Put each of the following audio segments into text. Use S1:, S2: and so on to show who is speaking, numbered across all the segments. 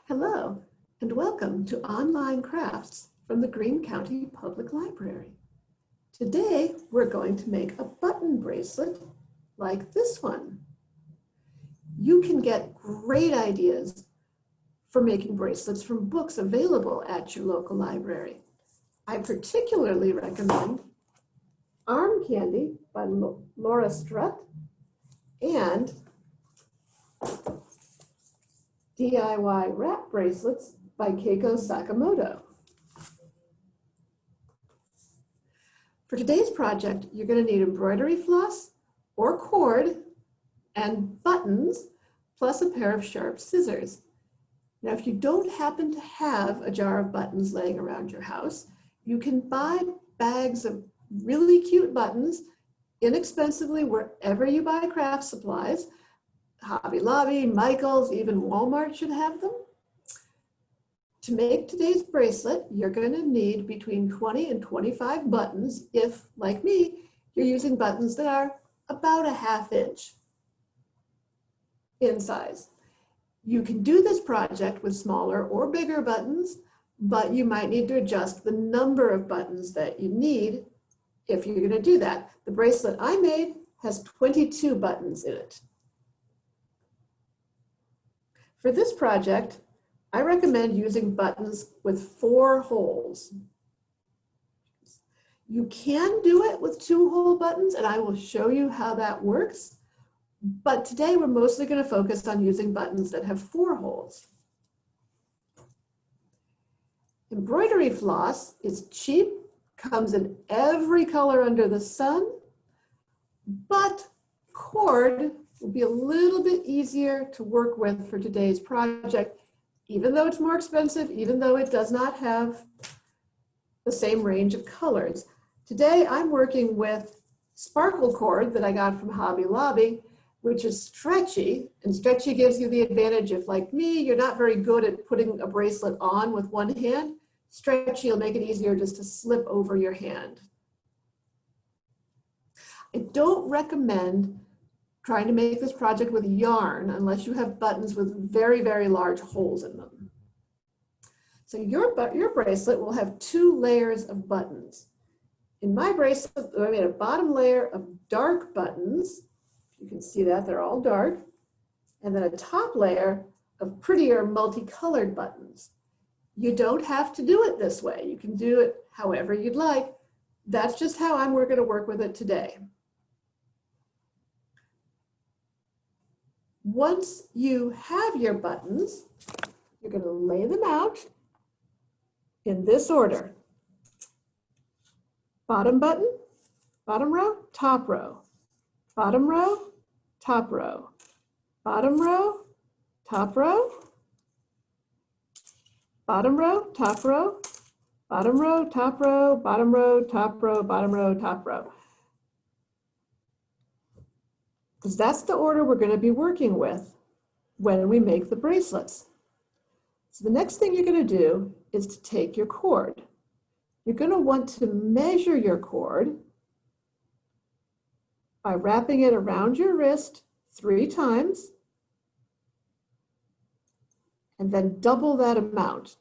S1: Hello, and welcome to Online Crafts from the Greene County Public Library. Today, we're going to make a button bracelet like this one. You can get great ideas for making bracelets from books available at your local library. I particularly recommend Arm Candy by Laura Strutt and DIY Wrap Bracelets by Keiko Sakamoto. For today's project, you're going to need embroidery floss or cord and buttons, plus a pair of sharp scissors. Now, if you don't happen to have a jar of buttons laying around your house, you can buy bags of really cute buttons inexpensively wherever you buy craft supplies. Hobby Lobby, Michael's, even Walmart should have them. To make today's bracelet, you're going to need between 20 and 25 buttons if, like me, you're using buttons that are about a ½ inch in size. You can do this project with smaller or bigger buttons, but you might need to adjust the number of buttons that you need if you're going to do that. The bracelet I made has 22 buttons in it. For this project, I recommend using buttons with 4 holes. You can do it with 2-hole buttons, and I will show you how that works. But today we're mostly going to focus on using buttons that have 4 holes. Embroidery floss is cheap, comes in every color under the sun, but cord will be a little bit easier to work with for today's project, even though it's more expensive, even though it does not have the same range of colors. Today, I'm working with sparkle cord that I got from Hobby Lobby, which is stretchy, and stretchy gives you the advantage if, like me, you're not very good at putting a bracelet on with one hand. Stretchy will make it easier just to slip over your hand. I don't recommend trying to make this project with yarn unless you have buttons with very, very large holes in them. So your bracelet will have 2 layers of buttons. In my bracelet, I made a bottom layer of dark buttons. You can see that they're all dark. And then a top layer of prettier multicolored buttons. You don't have to do it this way. You can do it however you'd like. That's just how I'm going to work with it today. Once you have your buttons, you're going to lay them out in this order. Bottom button, bottom row, top row. Bottom row, top row. Bottom row, top row. Bottom row, top row. Bottom row, top row. Bottom row, top row. Bottom row, top row. Because that's the order we're going to be working with when we make the bracelets. So the next thing you're going to do is to take your cord. You're going to want to measure your cord by wrapping it around your wrist 3 times and then double that amount.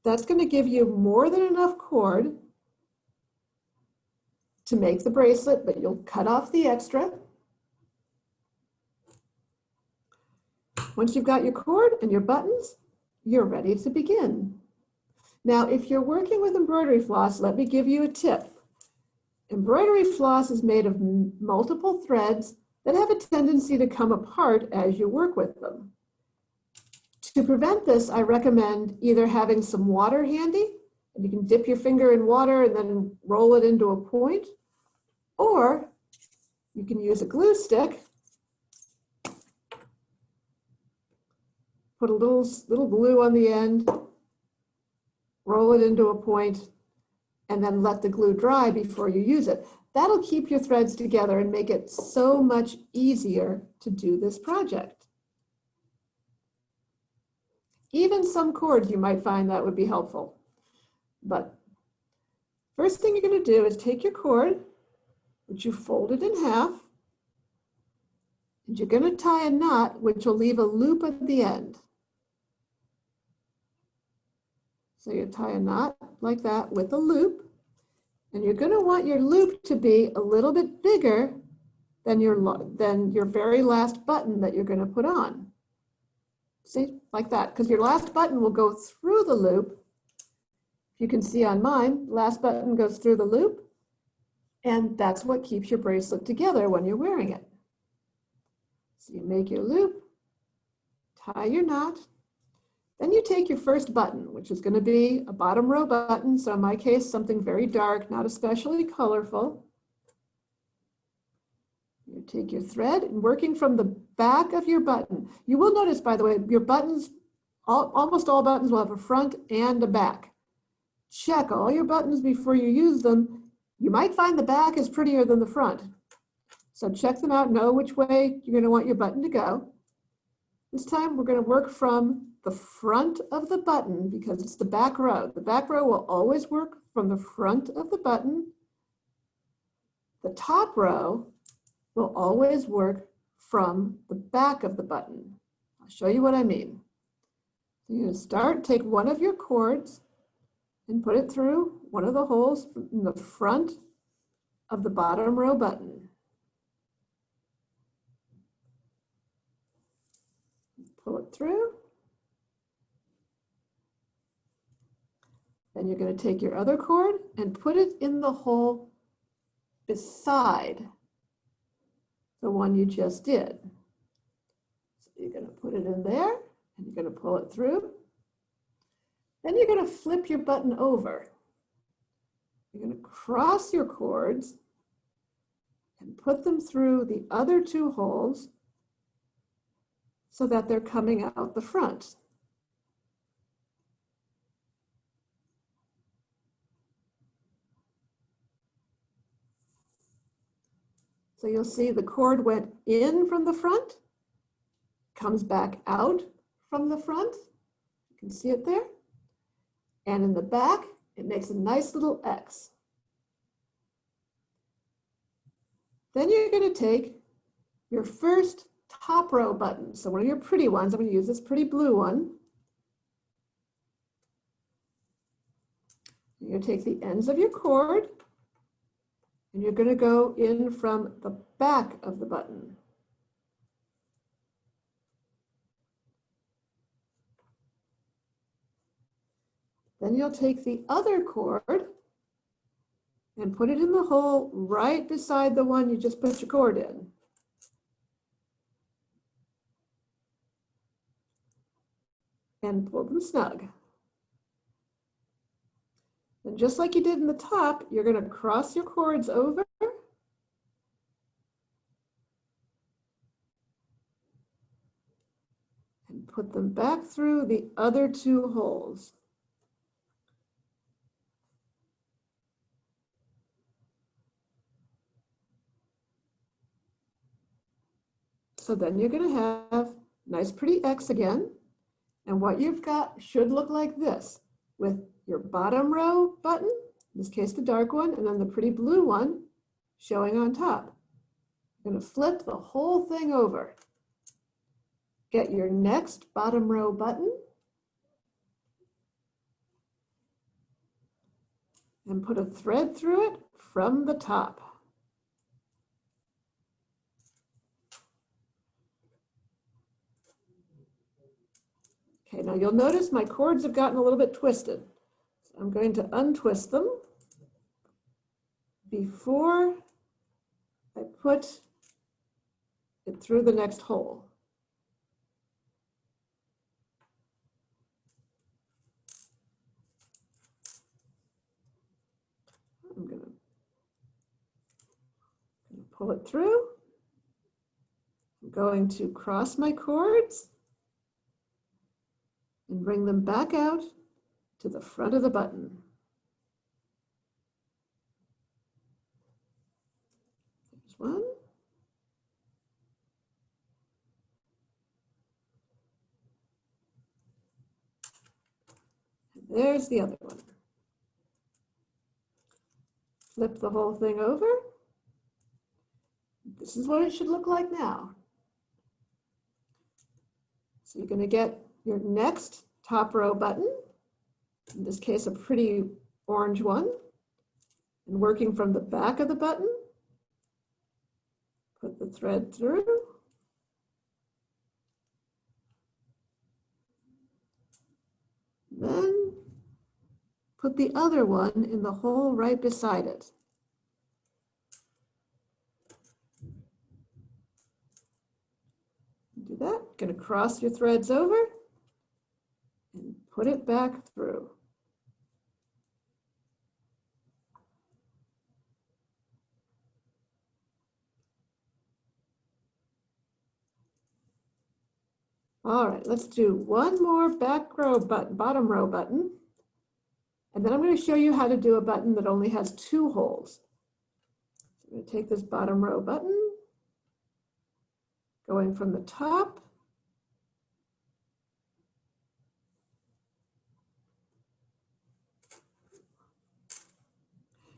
S1: That's going to give you more than enough cord to make the bracelet, but you'll cut off the extra. Once you've got your cord and your buttons, you're ready to begin. Now, if you're working with embroidery floss, let me give you a tip. Embroidery floss is made of multiple threads that have a tendency to come apart as you work with them. To prevent this, I recommend either having some water handy, and you can dip your finger in water and then roll it into a point, or you can use a glue stick. Put a little glue on the end, roll it into a point, and then let the glue dry before you use it. That'll keep your threads together and make it so much easier to do this project. Even some cords, you might find that would be helpful. But first thing you're going to do is take your cord, which you folded in half, and you're going to tie a knot, which will leave a loop at the end. So you tie a knot like that with a loop, and you're going to want your loop to be a little bit bigger than your very last button that you're going to put on. See, like that, because your last button will go through the loop. You can see on mine, last button goes through the loop, and that's what keeps your bracelet together when you're wearing it. So you make your loop, tie your knot, then you take your first button, which is going to be a bottom row button. So in my case, something very dark, not especially colorful. You take your thread and working from the back of your button. You will notice, by the way, your buttons, almost all buttons will have a front and a back. Check all your buttons before you use them. You might find the back is prettier than the front. So check them out, know which way you're going to want your button to go. This time we're going to work from the front of the button because it's the back row. The back row will always work from the front of the button. The top row will always work from the back of the button. I'll show you what I mean. So you're going to start, take one of your cords and put it through one of the holes in the front of the bottom row button. Pull it through. Then you're going to take your other cord and put it in the hole beside the one you just did. So you're going to put it in there and you're going to pull it through. Then you're going to flip your button over. You're going to cross your cords and put them through the other two holes so that they're coming out the front. So you'll see the cord went in from the front, comes back out from the front. You can see it there. And in the back, it makes a nice little X. Then you're going to take your first top row button. So one of your pretty ones, I'm going to use this pretty blue one. You're going to take the ends of your cord and you're going to go in from the back of the button. Then you'll take the other cord and put it in the hole right beside the one you just put your cord in. And pull them snug. And just like you did in the top, you're going to cross your cords over and put them back through the other two holes. So then you're going to have a nice pretty X again. And what you've got should look like this, with your bottom row button, in this case the dark one, and then the pretty blue one showing on top. You're going to flip the whole thing over. Get your next bottom row button and put a thread through it from the top. Okay, now you'll notice my cords have gotten a little bit twisted. So I'm going to untwist them before I put it through the next hole. I'm going to pull it through. I'm going to cross my cords and bring them back out to the front of the button. There's one. And there's the other one. Flip the whole thing over. This is what it should look like now. So you're going to get your next top row button in this case, a pretty orange one. And working from the back of the button, put the thread through. Then put the other one in the hole right beside it. Do that, going to cross your threads over and put it back through. All right, let's do one more back row button, bottom row button. And then I'm going to show you how to do a button that only has 2 holes. So I'm going to take this bottom row button, going from the top.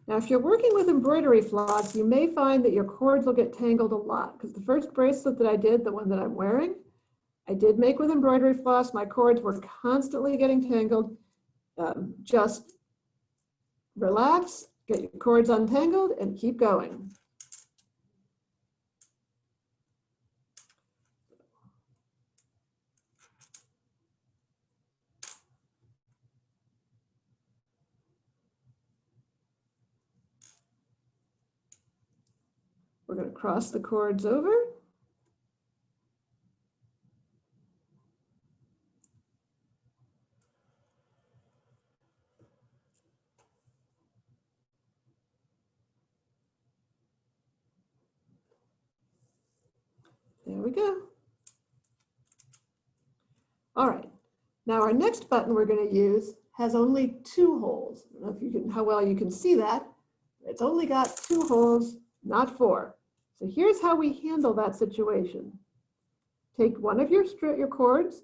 S1: Now, if you're working with embroidery floss, you may find that your cords will get tangled a lot, because the first bracelet that I did, the one that I'm wearing, I did make with embroidery floss. My cords were constantly getting tangled. Just relax, get your cords untangled, and keep going. We're going to cross the cords over. There we go. All right, now our next button we're going to use has only 2 holes. I don't know if you can, how well you can see that. It's only got 2 holes, not 4. So here's how we handle that situation. Take one of your cords,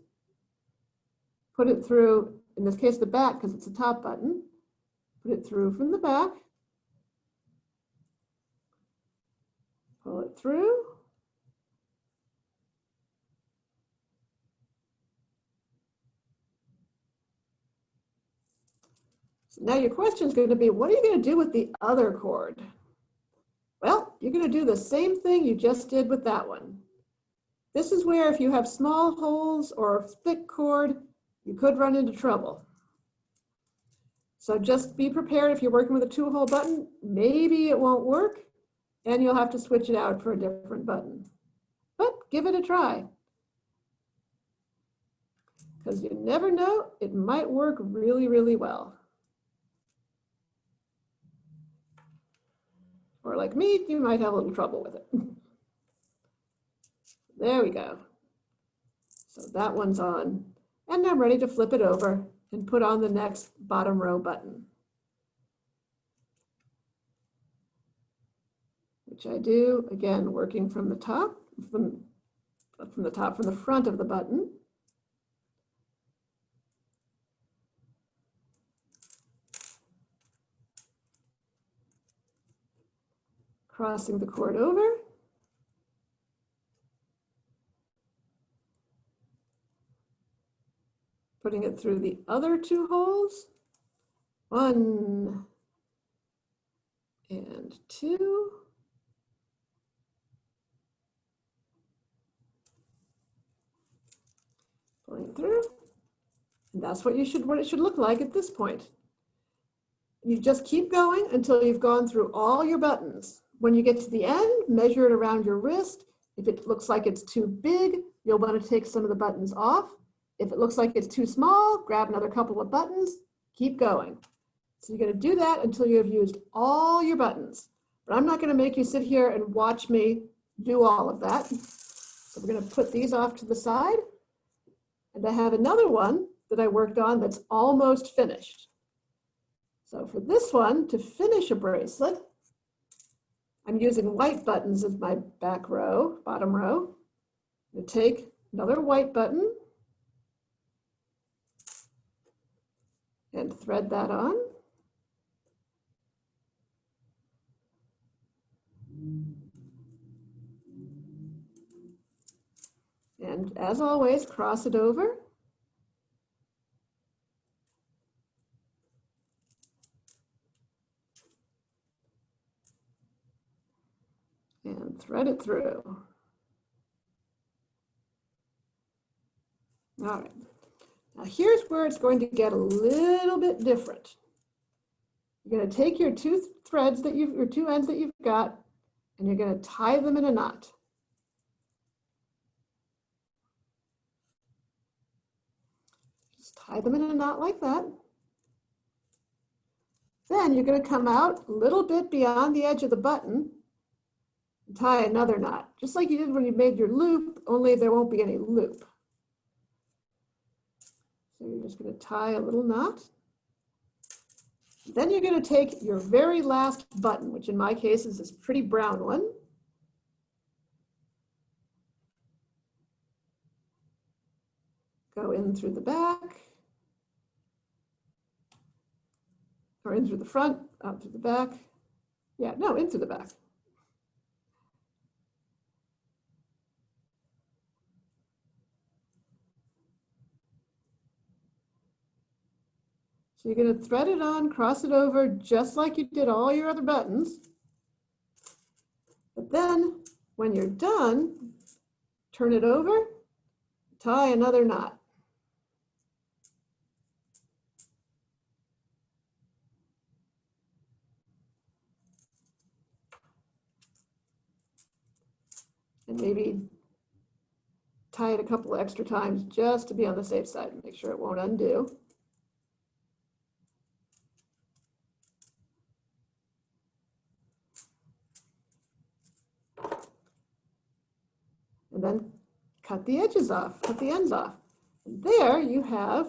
S1: put it through, in this case the back because it's the top button, put it through from the back, pull it through, so now your question is going to be, what are you going to do with the other cord? Well, you're going to do the same thing you just did with that one. This is where if you have small holes or thick cord, you could run into trouble. So just be prepared if you're working with a 2-hole button, maybe it won't work and you'll have to switch it out for a different button. But give it a try. Because you never know, it might work really, really well. Or like me, you might have a little trouble with it. There we go. So that one's on. And I'm ready to flip it over and put on the next bottom row button, which I do, again, working from the top, from the front of the button. Crossing the cord over. Putting it through the other 2 holes. 1 and 2. Pulling it through. And that's what it should look like at this point. You just keep going until you've gone through all your buttons. When you get to the end, measure it around your wrist. If it looks like it's too big, you'll want to take some of the buttons off. If it looks like it's too small, grab another couple of buttons, keep going. So you're going to do that until you have used all your buttons. But I'm not going to make you sit here and watch me do all of that. So we're going to put these off to the side. And I have another one that I worked on that's almost finished. So for this one, to finish a bracelet, I'm using white buttons as my back row, bottom row. I'm going to take another white button and thread that on. And as always, cross it over. thread it through. All right, now here's where it's going to get a little bit different. You're going to take your two threads that your two ends that you've got, and you're going to tie them in a knot. Just tie them in a knot like that. Then you're going to come out a little bit beyond the edge of the button and tie another knot, just like you did when you made your loop, only there won't be any loop. So you're just going to tie a little knot. Then you're going to take your very last button, which in my case is this pretty brown one. Go in through the back, or in through the front, out through the back. Yeah, no, in through the back. So you're going to thread it on, cross it over, just like you did all your other buttons. But then when you're done, turn it over, tie another knot. And maybe tie it a couple of extra times just to be on the safe side and make sure it won't undo. And then cut the edges off, cut the ends off. And there you have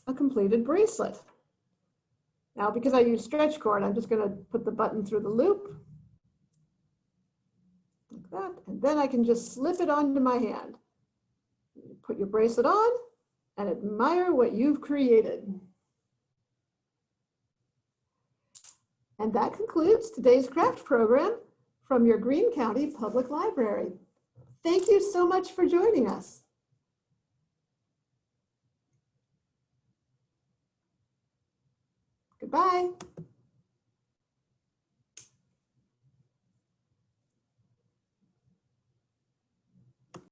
S1: a completed bracelet. Now, because I use stretch cord, I'm just going to put the button through the loop, like that, and then I can just slip it onto my hand. You put your bracelet on and admire what you've created. And that concludes today's craft program from your Greene County Public Library. Thank you so much for joining us. Goodbye.